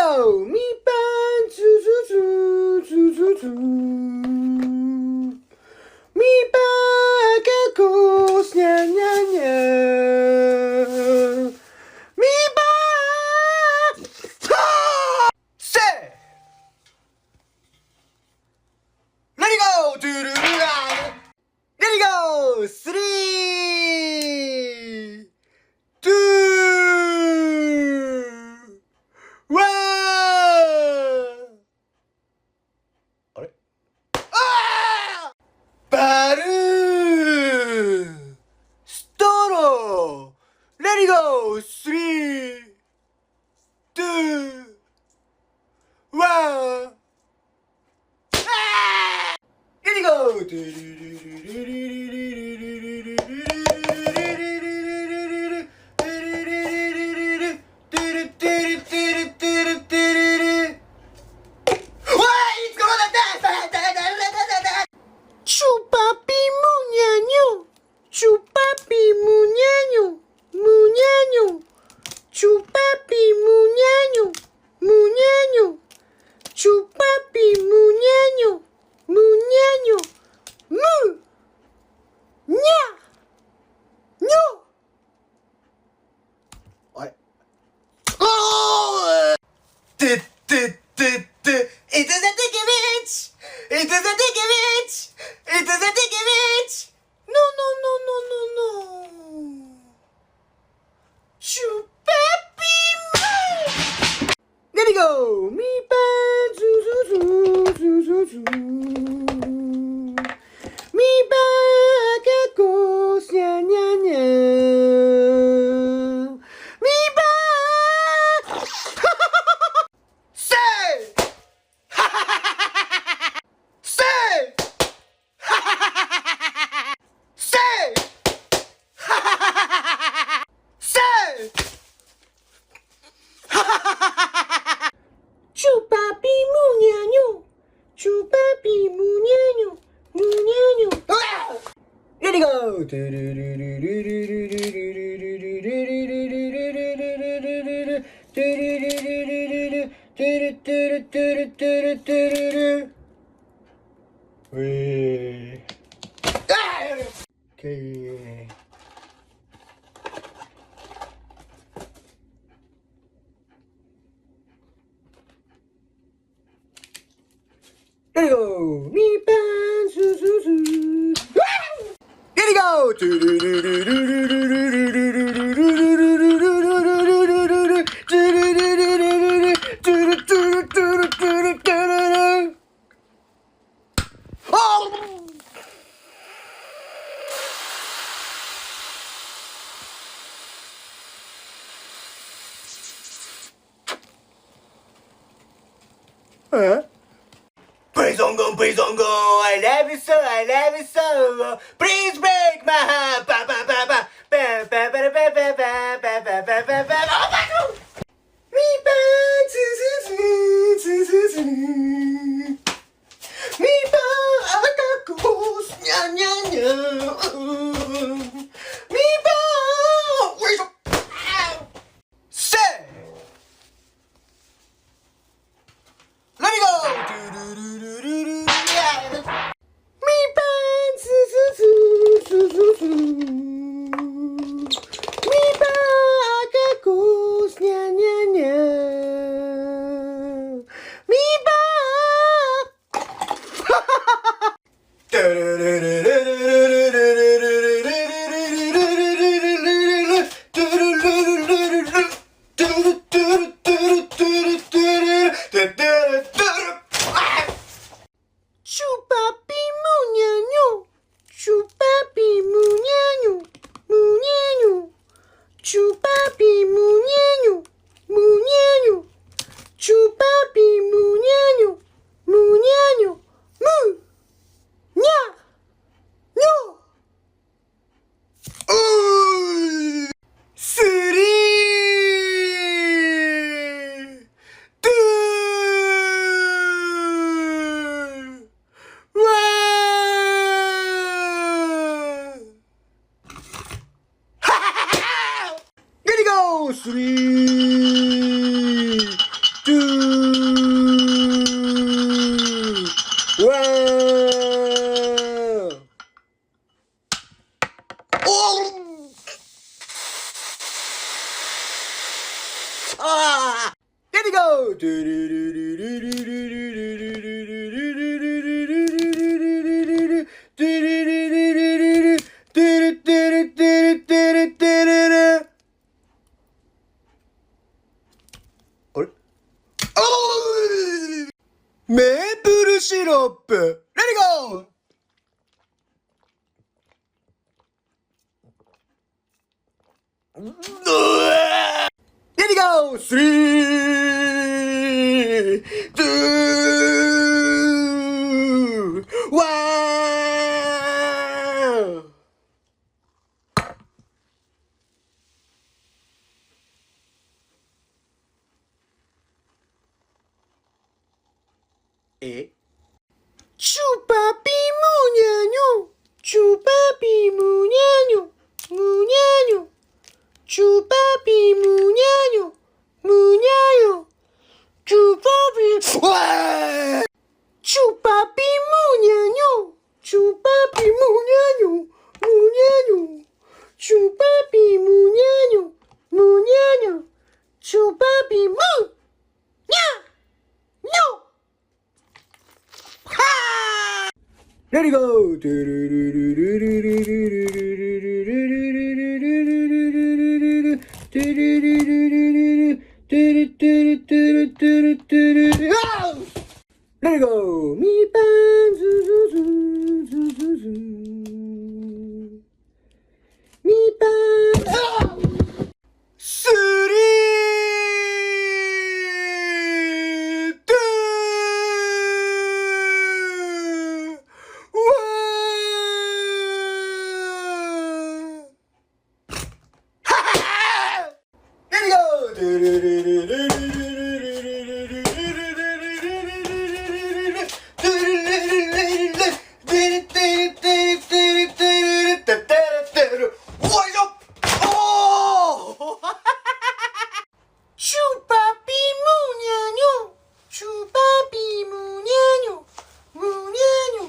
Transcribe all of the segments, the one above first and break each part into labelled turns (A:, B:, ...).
A: go! Mi pan, zu zu zu, zu zu zu. Mi pa kakos, nya nya nya. Mi pa. Say. Let it go. Let it go. 3, 2, 1.あれ？バルーンストローレディゴー3、2、1。レディゴChupapi muñaño, chupapi muñaño, muñaño, chupapi muñaño, muñaño, chupapi muñaño, muñaño, mu, ña, ño. あれ？てってってって、It is a dicky bitch! It is a dicky bitch! It is a dicky bitch! No, no, no, no, no, no. Chupapi man! Let it go! Mi pan, zu, zu, zu, zu, zu, zu. Mi pan, kakos, nya, nya, nya. Mi pan! Say! Say! Say! Say! Chupapi muñaño, chupapi muñaño, muñaño. Let it go. Okay. Let it go. Mi pan, su su su. Let it go. Huh? Please don't go, I love you so, I love you so. Please break my heart. Ba ba ba ba ba ba ba ba ba ba ba ba ba ba ba. Oh my God! Mi pa zu zu zu zu zu. Mi pa kakos nya nya nya. Mi pa. Where's your? Say. Let me go. Mi pan, su su su su su su. Mi pa kakos. it go. 메이플 시럽. Let it go. Let it go. 3, 2, 1. Chupapi muñaño, chupapi muñaño, muñaño, chupapi muñaño, muñaño, chupapi, chupapi muñaño, chupapi muñaño, muñaño, chupapi muñaño, muñaño, chupapi muñaño. Let it go. Let it go. Mi pan, mi pan. Chupapi muñaño, chupapi muñaño, muñaño,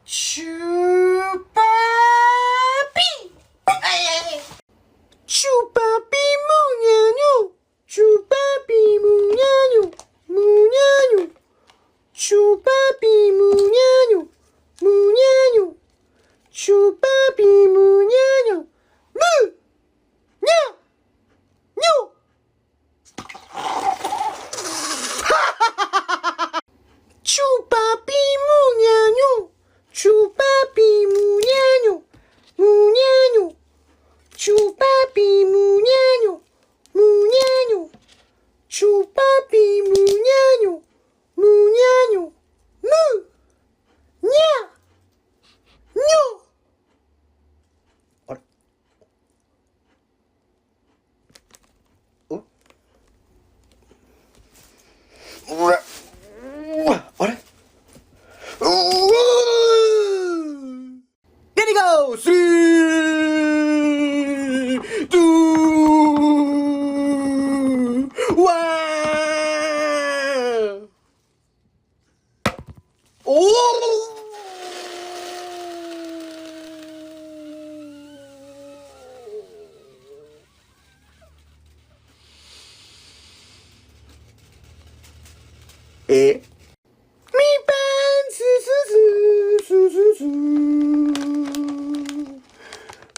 A: chupapi. Chupapi muñaño, chupapi muñaño, muñaño, chupapi muñaño, muñaño, chupapi muñaño, muñaño. Chupapi muñaño, chupapi muñaño, muñaño, chupapi muñaño, muñaño, chupapi muñaño, muñaño, muñaño. Let it go. 3, 2, 1. Mi pan, su, su, su, su, su, su.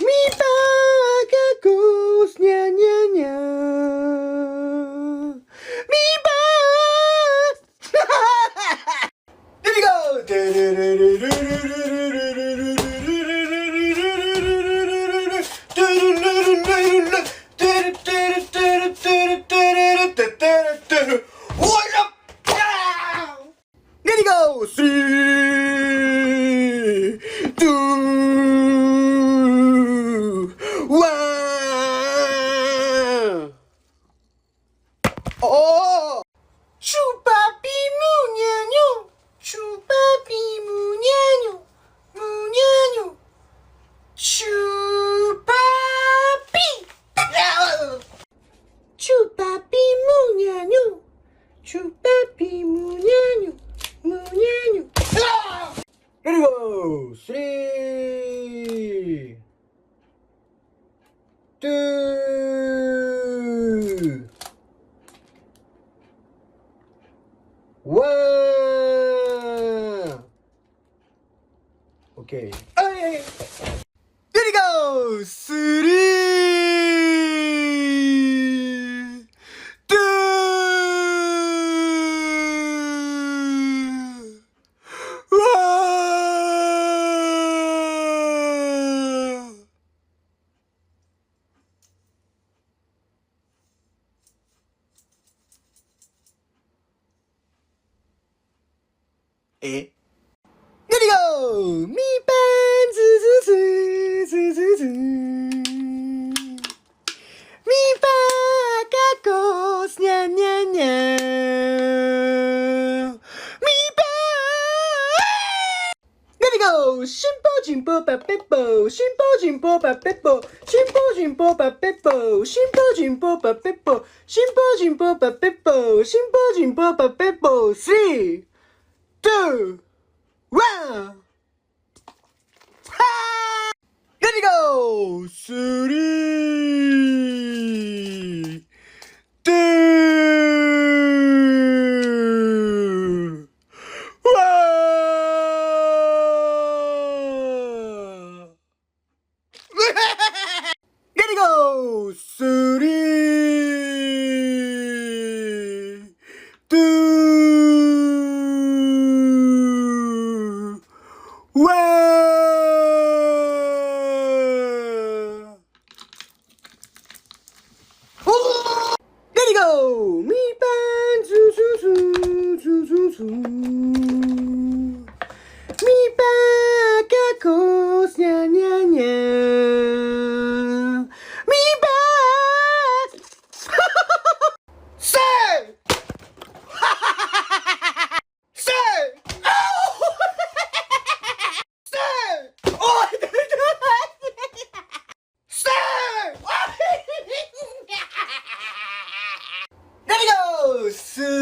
A: Mi pan, cacos, ña, ña, ña. Mi pan. Let it go. Let it go. 3, 2, 1. Oh! Chupapi muñaño, chupapi muñaño, muñaño, chupapi. Chupapi muñaño, chupapi muñaño, muñaño. ワン。オッケー。はい。Here we go! スリー、ツー、ワン。え、Here we go! みぱんずずずずずずみぱかこすにゃにゃにゃみぱ Here we go! しんぽじんぽぱぺっぽしんぽじんぽぱぺっぽしんぽじんぽぱぺっぽしんぽじんぽぱぺっぽしんぽじんぽぱぺっぽしんぽじんぽぱぺっぽ 3, 2, 1. Here we go! 3, 2, 1. Here we go! 3, 2, 1. Here we go! みぱんずずずずずずみぱかこすにゃにゃにゃみぱせいせいせいおいせいThere we go! 3,